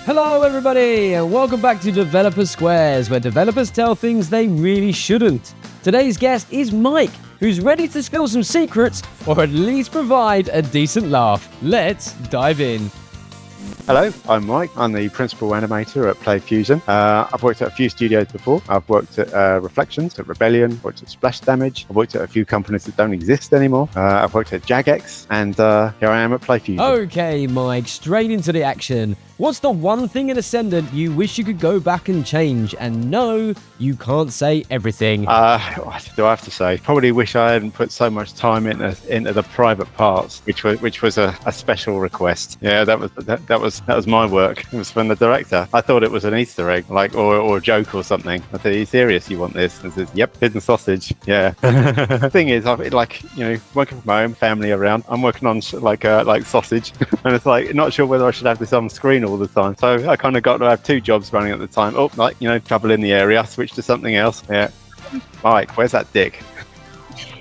Hello everybody, and welcome back to Developer Squares, where developers tell things they really shouldn't. Today's guest is Mike, who's ready to spill some secrets, or at least provide a decent laugh. Let's dive in. Hello, I'm Mike. I'm the Principal Animator at Play Fusion. I've worked at a few studios before. I've worked at Reflections, at Rebellion, worked at Splash Damage. I've worked at a few companies that don't exist anymore. I've worked at Jagex, and here I am at Play Fusion. Okay, Mike, straight into the action. What's the one thing in Ascendant you wish you could go back and change? And no, you can't say everything. What do I have to say? Probably wish I hadn't put so much time into the private parts, which was a special request. Yeah, that was my work. It was from the director. I thought it was an Easter egg, or a joke or something. I said, "Are you serious? You want this?" And he says, "Yep, hidden sausage." Yeah. Thing is, working from home, family around. I'm working on like sausage, and it's like not sure whether I should have this on screen all the time. So I kind of got to have two jobs running at the time. Oh, trouble in the area. Switch to something else. Yeah. Mike, where's that dick?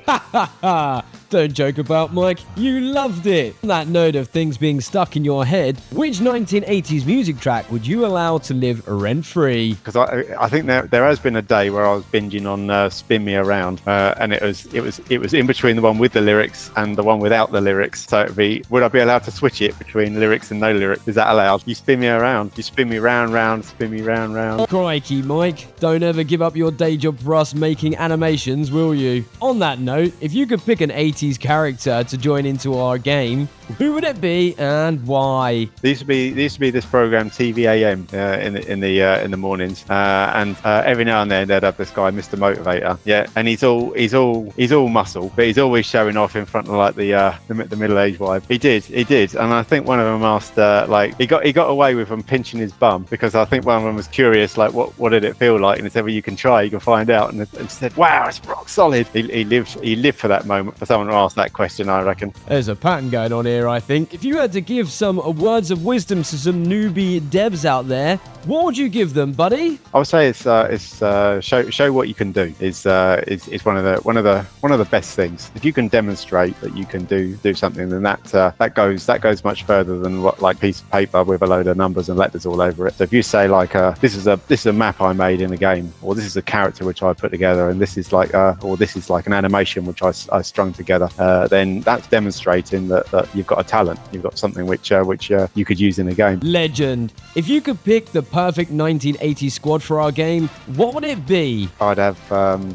Ha ha ha! Don't joke about Mike, you loved it! On that note of things being stuck in your head, which 1980s music track would you allow to live rent-free? Because I think there has been a day where I was binging on Spin Me Around, and it was in between the one with the lyrics and the one without the lyrics. So it'd be, would I be allowed to switch it between lyrics and no lyrics? Is that allowed? You spin me around, you spin me round, spin me round. Crikey, Mike, don't ever give up your day job for us making animations, will you? On that note, if you could pick an 80s character to join into our game, who would it be and why? There used to be this program TVAM in the mornings, and every now and then they'd have this guy, Mr. Motivator. Yeah, and he's all muscle, but he's always showing off in front of like the middle-aged wife. He did, and I think one of them asked he got away with him pinching his bum, because I think one of them was curious, like what did it feel like, and he said, well, you can try, you can find out, and said, wow, it's rock solid. He lived for that moment, for someone to ask that question, I reckon. There's a pattern going on here, I think. If you had to give some words of wisdom to some newbie devs out there, what would you give them, buddy? I would say it's show what you can do. Is one of the best things. If you can demonstrate that you can do something, then that goes much further than what, like, piece of paper with a load of numbers and letters all over it. So if you say like this is a map I made in a game, or this is a character which I put together, and this is like an animation which I strung together, then that's demonstrating that you've got a talent, you've got something which you could use in a game. Legend. If you could pick the perfect 1980s squad for our game, what would it be? I'd have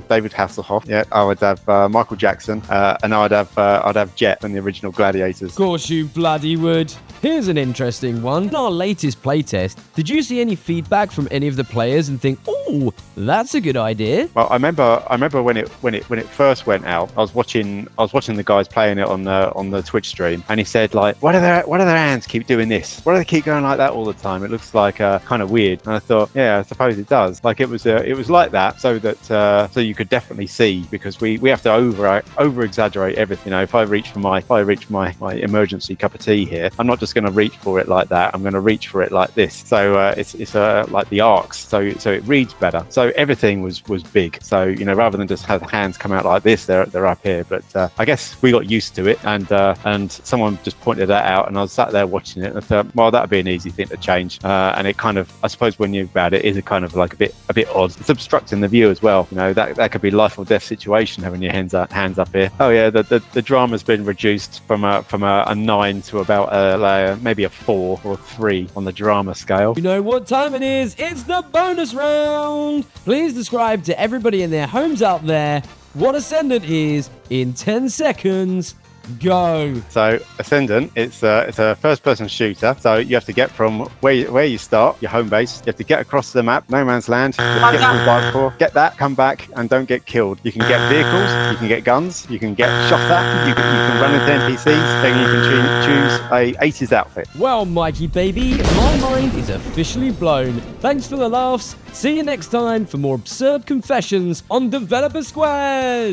David Hasselhoff. Yeah, I would have Michael Jackson, and I'd have Jet from the original Gladiators. Of course you bloody would. Here's an interesting one. In our latest playtest, did you see any feedback from any of the players and think, "Oh, that's a good idea"? Well, I remember when it first went out. I was watching the guys playing it on the Twitch stream, and he said, like, "Why do their hands keep doing this? Why do they keep going like that all the time? It looks like kind of weird." And I thought, yeah, I suppose it does. Like, it was like that, so that so you could definitely see, because we have to over exaggerate everything. If I reach for my emergency cup of tea here, I'm not just going to reach for it like that. I'm going to reach for it like this. So it's like the arcs, so it reads better. So everything was big. So rather than just have hands come out like this, they're up here. But I guess we got used to it, and someone just pointed that out, and I was sat there watching it, and I thought, well, that'd be an easy thing to change. And it kind of, I suppose, when you're about it, is a kind of like a bit odd. It's obstructing the view as well. That could be life or death situation, having your hands up here. Oh yeah, the drama's been reduced from a 9 to about maybe a 4 or 3 on the drama scale. You know what time it is? It's the bonus round! Please describe to everybody in their homes out there what Ascendant is in 10 seconds. Go. So Ascendant, it's a first-person shooter. So you have to get from where you start, your home base. You have to get across the map, no man's land. You have to get to the bike, get that, come back, and don't get killed. You can get vehicles, you can get guns, you can get shot at, you can run into NPCs, then you can choose a 80s outfit. Well, Mikey baby, my mind is officially blown. Thanks for the laughs. See you next time for more absurd confessions on Developer Squares.